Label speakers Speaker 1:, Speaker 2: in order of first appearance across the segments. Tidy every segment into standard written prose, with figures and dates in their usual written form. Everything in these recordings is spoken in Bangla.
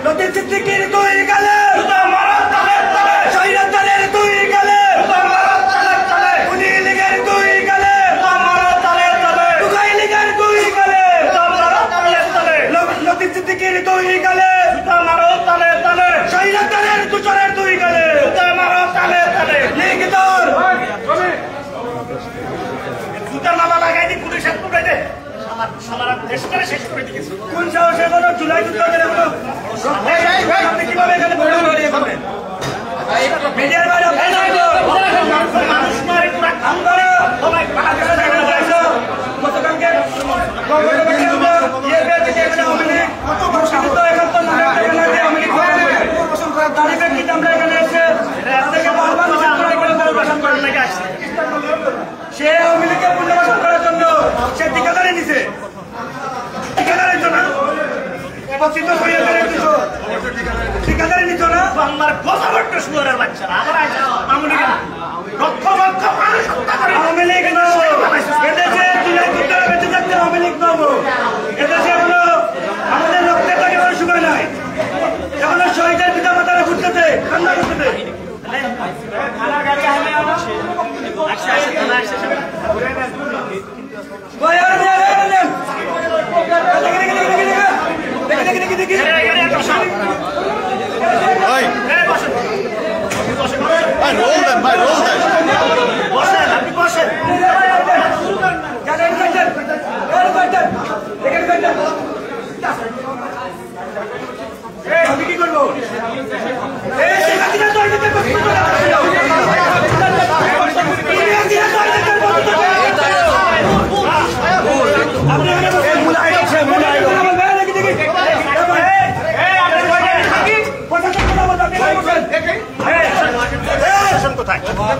Speaker 1: লতিফ সিদ্দিকীর দুই গালে শহীদের দুই গালে খুনি লীগের দুই গালে টুকাই লীগের দুই গালে লতিফ সিদ্দিকীর দুই গালে শহীদের দুচরের দুই গালে লীগ দর জুতার মালা লাগাই দি পুলিশের টুকাই দে সারা দেশটারে শেষ করে দিয়েছে। কোন সাহসে কোনো জুলাই যুদ্ধ করে আপনি কিভাবে এখানে ভোট দিয়ে করবেন? মিডিয়ার বাইরে মানুষ মারে পুরা কাম করে সবাই বাংলাদেশে জায়গা যাইছো গতকালকে ইয়ে পেয়ে থেকে এখানে অমিনি কত বড় সাহস তো এখন তো অমিনি পোষণ করার তারিখে কি আমরা এখানে এসে তাদেরকে বারবার পুনর্বাসন করার লেগে আসছে। সে অমিনিকে পুনর্বাসন করার জন্য সে ঠিকাদারি নিছে ঠিকাদারের জন্য ঠিকাদারি নিত না বাংলার গজাবর্ত শুয়ারের বাচ্চারা আওয়ামী লীগ এদেশে বেঁচে থাকতে আওয়ামী লীগ নবো এদেশে এখনো আমাদের রক্তের তাকে কোনো সুযোগ নাই এখনো শহীদের পিতা মাতারা ঘুরতেছে কান্না করতেছে আমি কি করবো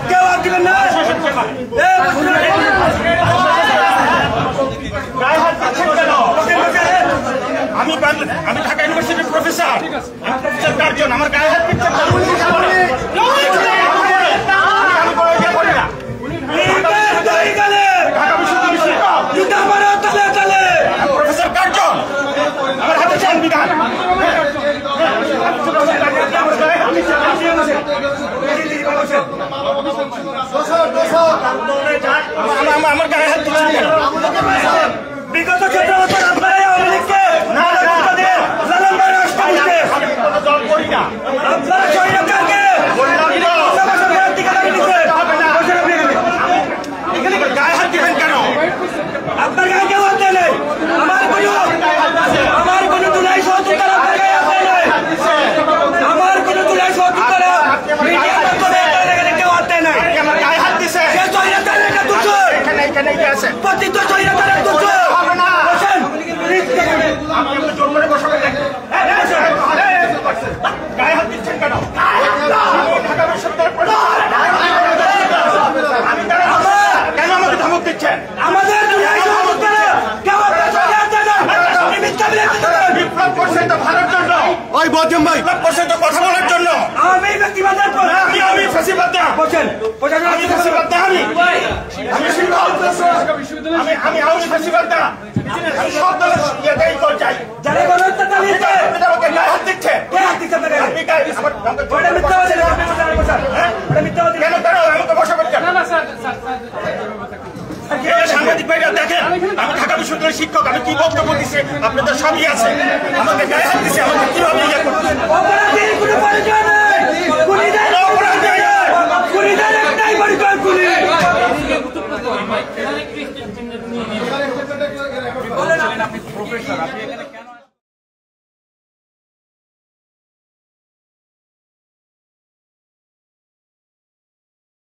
Speaker 1: কেউ আর দিবেন না আমি ঢাকা ইউনিভার্সিটির প্রফেসর কার্জন আমার গায়ে হাত দিচ্ছেন প্রফেসর কার্জন আমার হাতে সংবিধান আমার গায়ে হাত দিচ্ছেন বিগত 17 বছর আপনারা আওয়ামী লীগকে গায়ে হাত দিবেন কেন? আপনার গায়ে কেউ হাত দেয় নাই আমার কোনো তুলাই সহযোগিতার আপনার গায়ে হাত দেয় নাই আমার কোনো তুলাই সহযোগিতারা কেউ হাত দেয় নাই আমার গায়ে হাত দিছে সে শহীদের একটা দুঃখ এখানে আছে পতিত শহীদের দুঃখ হবে না বসেন আপনি জোর করে বসাবেন গায়ে হাত দিচ্ছেন কেন? ঢাকা বিশ্ববিদ্যালয়ের কেন আমাকে ধমক দিচ্ছেন? আমাদের বিপ্লব করছেন তো ভারত জন্য ওই বজম ভাই বিপ্লব করছেন তো কথা বলার জন্য আমি ব্যক্তিবাদের পর আমি ফাঁসিবাদ না বলছেন আমি ফাঁসিবাদ না আমি আওয়ামী ফাঁসিবাদ না আমি সব দলের ইয়েতেই কর চাই যারা গণহত্যা চালিয়েছে আমাকে গায়ে হাত দিচ্ছে কে হাত দিচ্ছে আপনাকে আপনি গায়ে ওটা মিথ্যাবাদী কেন কেন আমাকে বসা করছেন না স্যার সাংবাদিক ভাইরা দেখেন আমি ঢাকা বিশ্ববিদ্যালয়ের শিক্ষক আমি কি বক্তব্য দিচ্ছি আপনাদের সবই আছে আমাকে গায়ে হাত দিচ্ছে আমাকে কিভাবে ইয়ে করছেন অপরাধীর কোনো পরিচয় নেই খুনিদের একটাই পরিচয় খুনি বলেন আপনি প্রফেসর আপনি